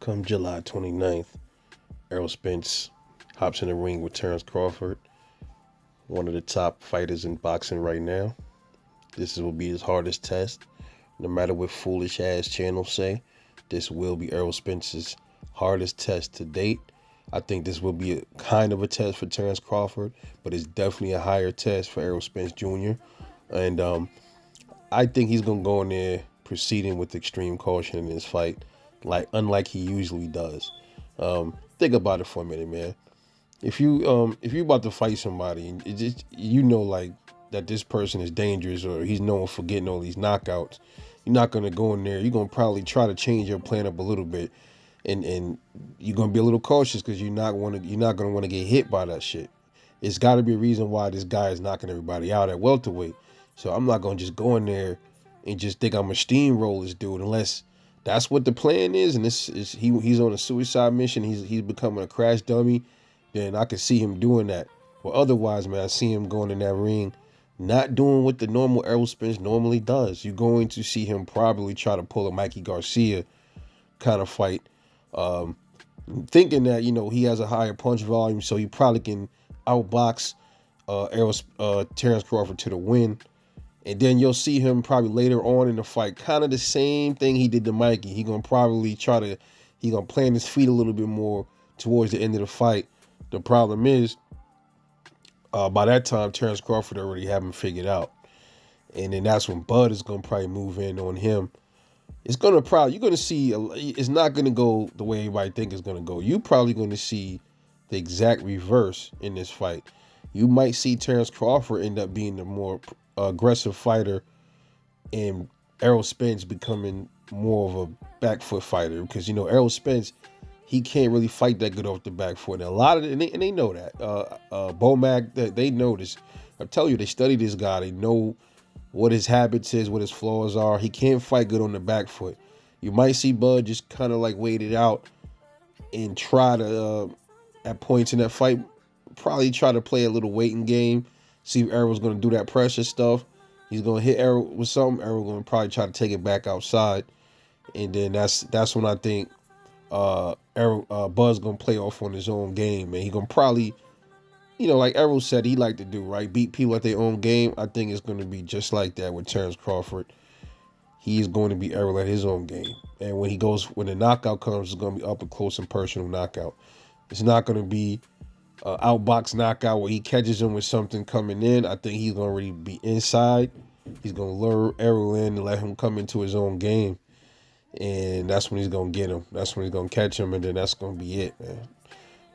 Come July 29th, Errol Spence hops in the ring with Terence Crawford, one of the top fighters in boxing right now. This will be his hardest test. No matter what foolish ass channels say, this will be Errol Spence's hardest test to date. I think this will be a kind of a test for Terence Crawford, but it's definitely a higher test for Errol Spence Jr. And I think he's gonna go in there proceeding with extreme caution in this fight, like unlike he usually does. Think about it for a minute, man. If you about to fight somebody and it just like that this person is dangerous or he's known for getting all these knockouts, you're not gonna go in there. You're gonna probably try to change your plan up a little bit, and you're gonna be a little cautious because you're not gonna want to get hit by that shit. It's got to be a reason why this guy is knocking everybody out at welterweight. So I'm not gonna just go in there and just think I'm a steamroll this dude unless that's what the plan is. And this is he's on a suicide mission. He's becoming a crash dummy. Then I could see him doing that. But otherwise, man, I see him going in that ring, not doing what the normal Errol Spence normally does. You're going to see him probably try to pull a Mikey Garcia kind of fight, thinking that he has a higher punch volume, so he probably can outbox Terence Crawford to the win. And then you'll see him probably later on in the fight, kind of the same thing he did to Mikey. He gonna probably he gonna plant his feet a little bit more towards the end of the fight. The problem is, by that time, Terence Crawford already have him figured out. And then that's when Bud is gonna probably move in on him. You're gonna see, it's not gonna go the way everybody think it's gonna go. You probably gonna see the exact reverse in this fight. You might see Terence Crawford end up being the more aggressive fighter and Errol Spence becoming more of a back foot fighter because Errol Spence, he can't really fight that good off the back foot. And a lot of and they know that. Bomac, they know this. I tell you, they study this guy. They know what his habits is, what his flaws are. He can't fight good on the back foot. You might see Bud just kind of like wait it out and try to at points in that fight probably try to play a little waiting game. See if Errol's going to do that pressure stuff. He's going to hit Errol with something. Errol going to probably try to take it back outside. And then that's when I think Bud's going to play off on his own game. And he going to probably, like Errol said, he like to do, right? Beat people at their own game. I think it's going to be just like that with Terence Crawford. He's going to be Errol at his own game. And when the knockout comes, it's going to be up and close and personal knockout. It's not going to be outbox knockout where he catches him with something coming in. I think he's going to really be inside. He's going to lure Errol in and let him come into his own game. And that's when he's going to get him. That's when he's going to catch him, and then that's going to be it, man.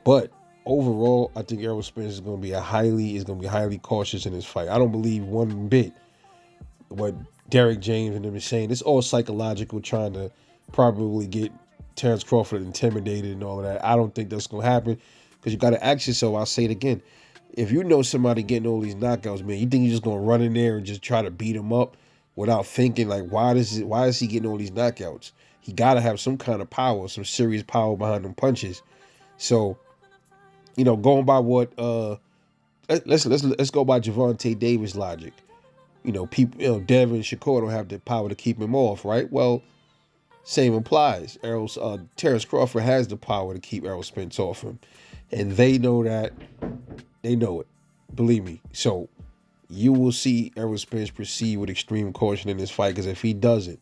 But overall, I think Errol Spence is going to be highly cautious in this fight. I don't believe one bit what Derek James and them is saying. It's all psychological, trying to probably get Terence Crawford intimidated and all of that. I don't think that's going to happen. Because you got to ask yourself, I'll say it again, if you know somebody getting all these knockouts, man, you think you're just going to run in there and just try to beat him up without thinking, like, why is he getting all these knockouts? He got to have some kind of power, some serious power behind them punches. So, going by what, let's go by Gervonta Davis logic. People, Devin Shakur don't have the power to keep him off, right? Well, same applies. Terence Crawford has the power to keep Errol Spence off him. And they know that. They know it. Believe me. So you will see Errol Spence proceed with extreme caution in this fight, because if he doesn't,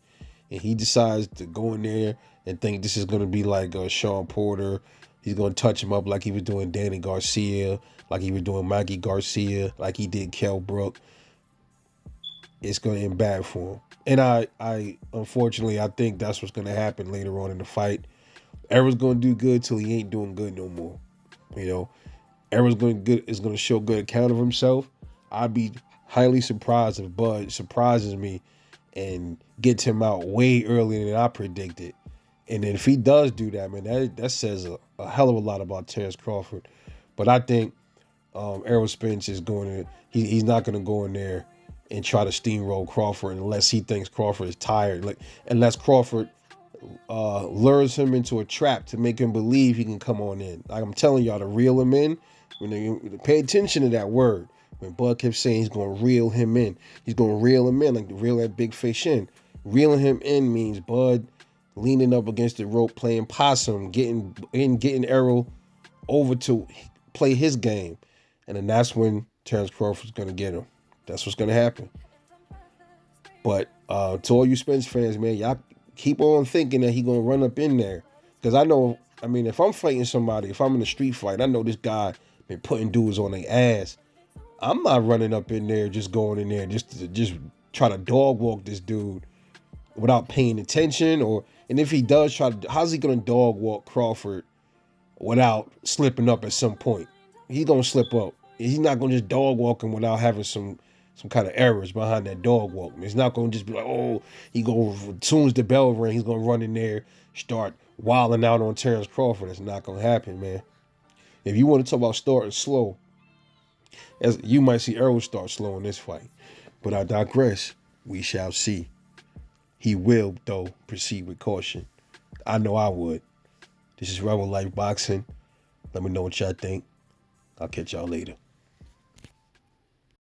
and he decides to go in there and think this is going to be like Sean Porter, he's going to touch him up like he was doing Danny Garcia, like he was doing Mikey Garcia, like he did Kell Brook, it's going to end bad for him. And I unfortunately, I think that's what's going to happen later on in the fight. Errol's going to do good till he ain't doing good no more. Errol's is going to show good account of himself. I'd be highly surprised if Bud surprises me and gets him out way earlier than I predicted. And then if he does do that, man, that says a hell of a lot about Terence Crawford. But I think Errol Spence is he's not going to go in there and try to steamroll Crawford unless he thinks Crawford is tired. Like, unless Crawford lures him into a trap to make him believe he can come on in. Like I'm telling y'all, to reel him in, when they pay attention to that word. When Bud kept saying he's going to reel him in, he's going to reel him in, like to reel that big fish in. Reeling him in means Bud leaning up against the rope, playing possum, getting Errol over to play his game. And then that's when Terence Crawford's going to get him. That's what's going to happen. But to all you Spence fans, man, y'all keep on thinking that he going to run up in there. Because I mean, if I'm fighting somebody, if I'm in a street fight, I know this guy been putting dudes on their ass. I'm not running up in there, just going in there just to try to dog walk this dude without paying attention. And if he does how's he going to dog walk Crawford without slipping up at some point? He's going to slip up. He's not going to just dog walk him without having some kind of errors behind that dog walk. It's not going to just be like, oh, as soon as the bell rings, he's going to run in there, start wilding out on Terence Crawford. That's not going to happen, man. If you want to talk about starting slow, as you might see Errol start slow in this fight. But I digress. We shall see. He will, though, proceed with caution. I know I would. This is Rebel Life Boxing. Let me know what y'all think. I'll catch y'all later.